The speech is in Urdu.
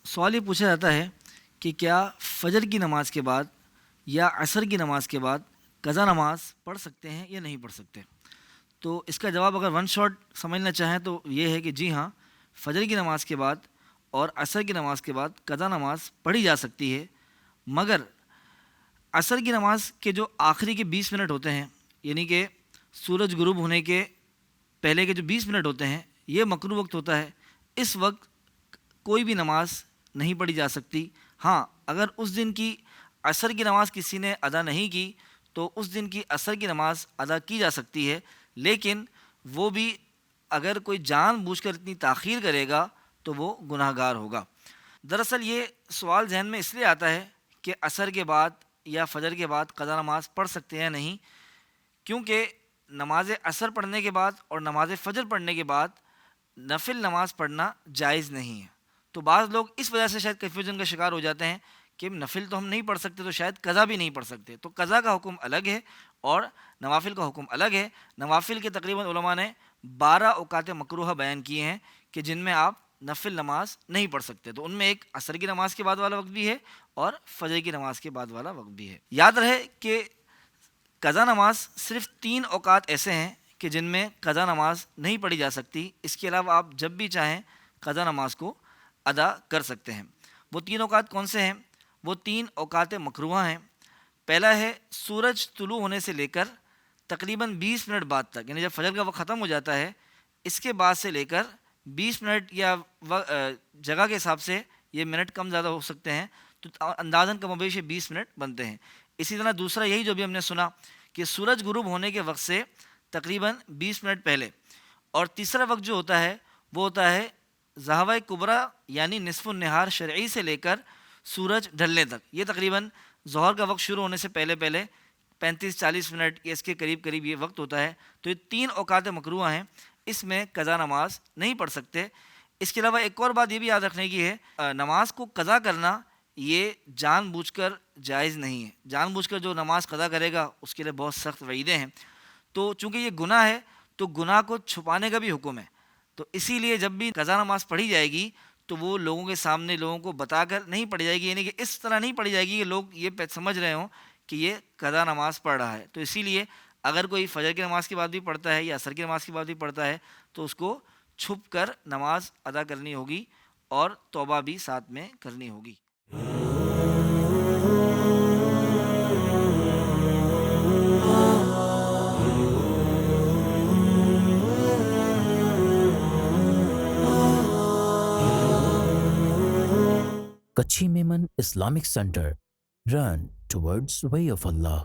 سوال یہ پوچھا جاتا ہے کہ کیا فجر کی نماز کے بعد یا عصر کی نماز کے بعد قضا نماز پڑھ سکتے ہیں یا نہیں پڑھ سکتے؟ تو اس کا جواب اگر ون شاٹ سمجھنا چاہیں تو یہ ہے کہ جی ہاں، فجر کی نماز کے بعد اور عصر کی نماز کے بعد قضا نماز پڑھی جا سکتی ہے، مگر عصر کی نماز کے جو آخری کے 20 منٹ ہوتے ہیں، یعنی کہ سورج غروب ہونے کے پہلے کے جو 20 منٹ ہوتے ہیں، یہ مکروہ وقت ہوتا ہے۔ اس وقت کوئی بھی نماز نہیں پڑھی جا سکتی۔ ہاں، اگر اس دن کی عصر کی نماز کسی نے ادا نہیں کی تو اس دن کی عصر کی نماز ادا کی جا سکتی ہے، لیکن وہ بھی اگر کوئی جان بوجھ کر اتنی تاخیر کرے گا تو وہ گناہ گار ہوگا۔ دراصل یہ سوال ذہن میں اس لیے آتا ہے کہ عصر کے بعد یا فجر کے بعد قضا نماز پڑھ سکتے ہیں یا نہیں، کیونکہ نماز عصر پڑھنے کے بعد اور نماز فجر پڑھنے کے بعد نفل نماز پڑھنا جائز نہیں ہے۔ تو بعض لوگ اس وجہ سے شاید کنفیوژن کا شکار ہو جاتے ہیں کہ نفل تو ہم نہیں پڑھ سکتے تو شاید قضا بھی نہیں پڑھ سکتے۔ تو قضا کا حکم الگ ہے اور نوافل کا حکم الگ ہے۔ نوافل کے تقریباً علماء نے 12 اوقات مکروہ بیان کیے ہیں کہ جن میں آپ نفل نماز نہیں پڑھ سکتے۔ تو ان میں ایک عصر کی نماز کے بعد والا وقت بھی ہے اور فجر کی نماز کے بعد والا وقت بھی ہے۔ یاد رہے کہ قضا نماز صرف 3 اوقات ایسے ہیں کہ جن میں قضا نماز نہیں پڑھی جا سکتی، اس کے علاوہ آپ جب بھی چاہیں قضا نماز کو ادا کر سکتے ہیں۔ وہ 3 اوقات کون سے ہیں؟ وہ 3 اوقات مکروہ ہیں۔ پہلا ہے سورج طلوع ہونے سے لے کر تقریباً 20 منٹ بعد تک، یعنی جب فجر کا وقت ختم ہو جاتا ہے اس کے بعد سے لے کر 20 منٹ یا جگہ کے حساب سے یہ منٹ کم زیادہ ہو سکتے ہیں، تو اندازاً کم و بیش 20 منٹ بنتے ہیں۔ اسی طرح دوسرا یہی جو بھی ہم نے سنا کہ سورج غروب ہونے کے وقت سے تقریباً 20 منٹ پہلے، اور تیسرا وقت جو ہوتا ہے وہ ہوتا ہے ظہوہ کبریٰ یعنی نصف النہار شرعی سے لے کر سورج ڈھلنے تک، یہ تقریباً ظہر کا وقت شروع ہونے سے پہلے 35-40 منٹ یا اس کے قریب قریب یہ وقت ہوتا ہے۔ تو یہ 3 اوقات مکروہ ہیں، اس میں قضا نماز نہیں پڑھ سکتے۔ اس کے علاوہ ایک اور بات یہ بھی یاد رکھنے کی ہے، نماز کو قضا کرنا یہ جان بوجھ کر جائز نہیں ہے۔ جان بوجھ کر جو نماز قضا کرے گا اس کے لیے بہت سخت وعیدیں ہیں۔ تو چونکہ یہ گناہ ہے تو گناہ کو چھپانے کا بھی حکم ہے، تو اسی لیے جب بھی قضا نماز پڑھی جائے گی تو وہ لوگوں کے سامنے لوگوں کو بتا کر نہیں پڑھی جائے گی، یعنی کہ اس طرح نہیں پڑھی جائے گی کہ لوگ یہ سمجھ رہے ہوں کہ یہ قضا نماز پڑھ رہا ہے۔ تو اسی لیے اگر کوئی فجر کی نماز کے بعد بھی پڑھتا ہے یا عصر کی نماز کے بعد بھی پڑھتا ہے تو اس کو چھپ کر نماز ادا کرنی ہوگی اور توبہ بھی ساتھ میں کرنی ہوگی۔ Kachi Memon Islamic Center. Run towards way of Allah.